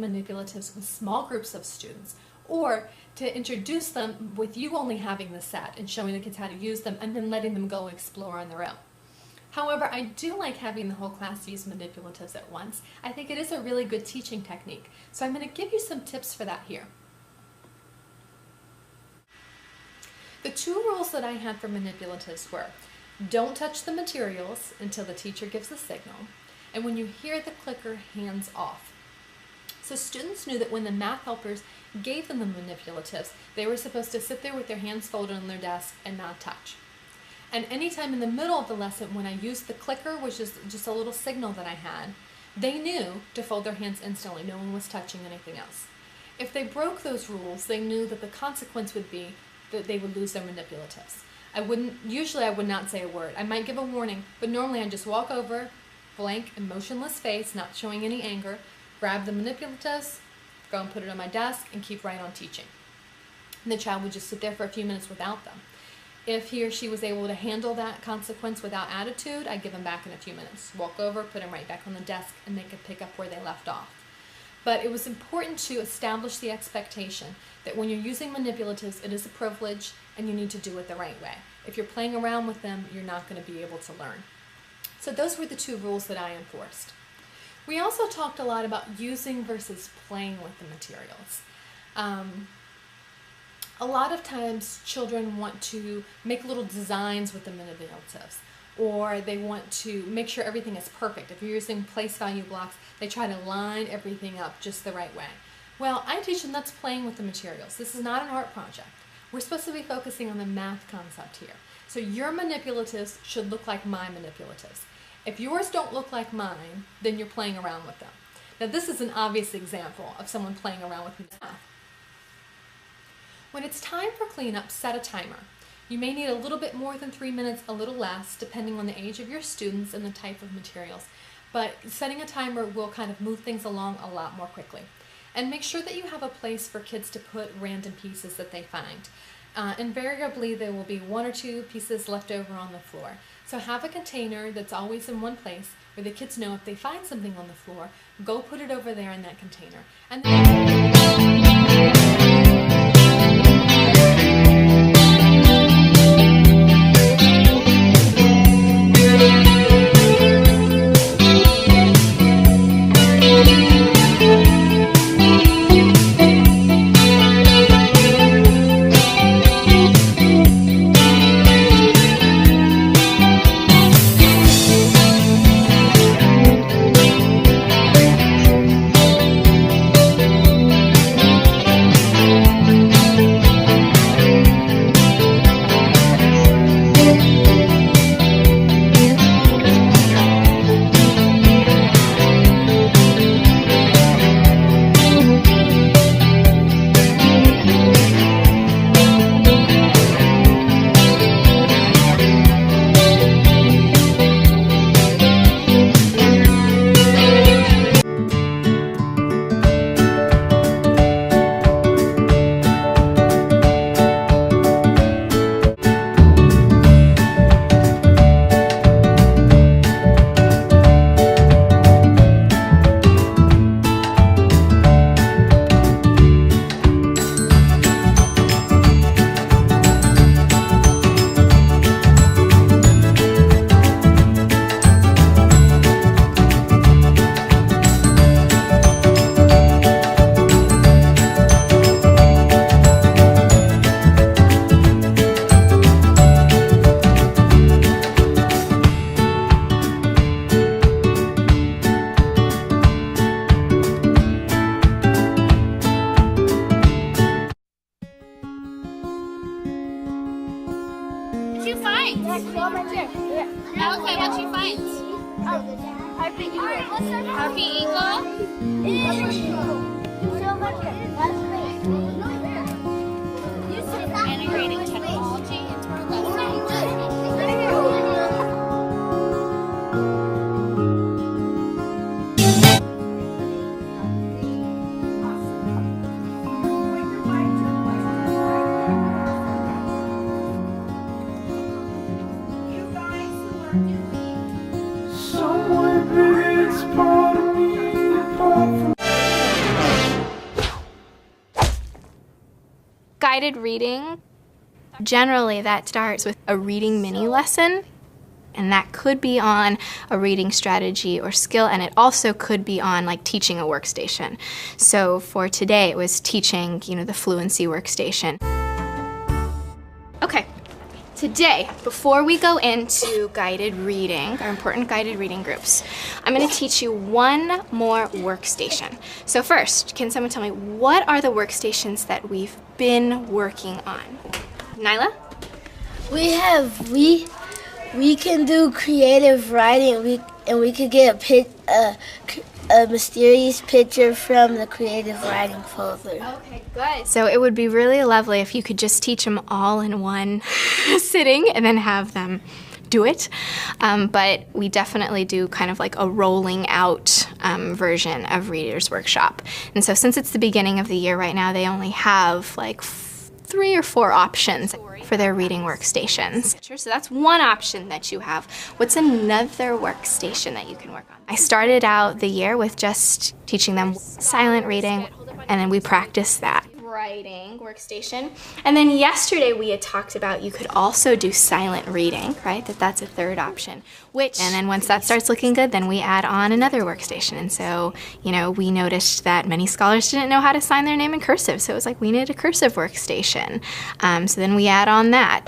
manipulatives with small groups of students, or to introduce them with you only having the set and showing the kids how to use them and then letting them go explore on their own. However, I do like having the whole class use manipulatives at once. I think it is a really good teaching technique. So I'm going to give you some tips for that here. The 2 rules that I had for manipulatives were, don't touch the materials until the teacher gives the signal, and when you hear the clicker, hands off. So students knew that when the math helpers gave them the manipulatives, they were supposed to sit there with their hands folded on their desk and not touch. And anytime in the middle of the lesson when I used the clicker, which is just a little signal that I had, they knew to fold their hands instantly. No one was touching anything else. If they broke those rules, they knew that the consequence would be that they would lose their manipulatives. Usually I would not say a word. I might give a warning, but normally I just walk over, blank and motionless face, not showing any anger, grab the manipulatives, go and put it on my desk, and keep right on teaching. And the child would just sit there for a few minutes without them. If he or she was able to handle that consequence without attitude, I'd give them back in a few minutes. Walk over, put them right back on the desk, and they could pick up where they left off. But it was important to establish the expectation that when you're using manipulatives, it is a privilege and you need to do it the right way. If you're playing around with them, you're not going to be able to learn. So those were the 2 rules that I enforced. We also talked a lot about using versus playing with the materials. A lot of times children want to make little designs with the manipulatives, or they want to make sure everything is perfect. If you're using place value blocks, they try to line everything up just the right way. Well, I teach them that's playing with the materials. This is not an art project. We're supposed to be focusing on the math concept here. So your manipulatives should look like my manipulatives. If yours don't look like mine, then you're playing around with them. Now this is an obvious example of someone playing around with math. When it's time for cleanup, set a timer. You may need a little bit more than 3 minutes, a little less, depending on the age of your students and the type of materials. But setting a timer will kind of move things along a lot more quickly. And make sure that you have a place for kids to put random pieces that they find. Invariably, there will be 1 or 2 pieces left over on the floor. So have a container that's always in one place where the kids know if they find something on the floor, go put it over there in that container. And you find? Okay, what'd you find? Harpy eagle. Harpy eagle? Integrating technology into our lesson. Somewhere big, it's part of me, apart from Guided reading, generally that starts with a reading mini lesson, and that could be on a reading strategy or skill, and it also could be on like teaching a workstation. So for today, it was teaching, the fluency workstation. Okay, today, before we go into guided reading, our important guided reading groups, I'm going to teach you one more workstation. So first, can someone tell me what are the workstations that we've been working on? Nyla? We can do creative writing. We could get a mysterious picture from the creative writing folder. Okay, good. So it would be really lovely if you could just teach them all in one sitting and then have them do it. But we definitely do kind of like a rolling out version of Reader's Workshop. And so since it's the beginning of the year right now, they only have like 3 or 4 options for their reading workstations. So that's one option that you have. What's another workstation that you can work on? I started out the year with just teaching them silent reading, and then we practiced that. Writing workstation. And then yesterday we had talked about you could also do silent reading, right? That's a third option. And then once that starts looking good, then we add on another workstation. And so, we noticed that many scholars didn't know how to sign their name in cursive. So it was like we needed a cursive workstation. So then we add on that.